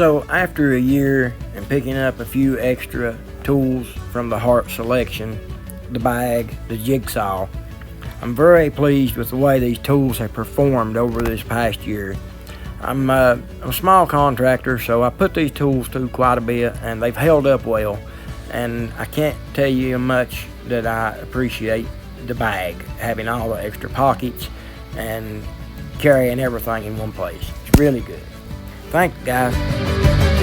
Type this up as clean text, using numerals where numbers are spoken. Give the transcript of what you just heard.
So after a year and picking up a few extra tools from the Hart selection, the bag, the jigsaw, I'm very pleased with the way these tools have performed over this past year. I'm a small contractor, so I put these tools through quite a bit, and they've held up well. And I can't tell you how much that I appreciate the bag, having all the extra pockets and carrying everything in one place. It's really good. Thank you, guys.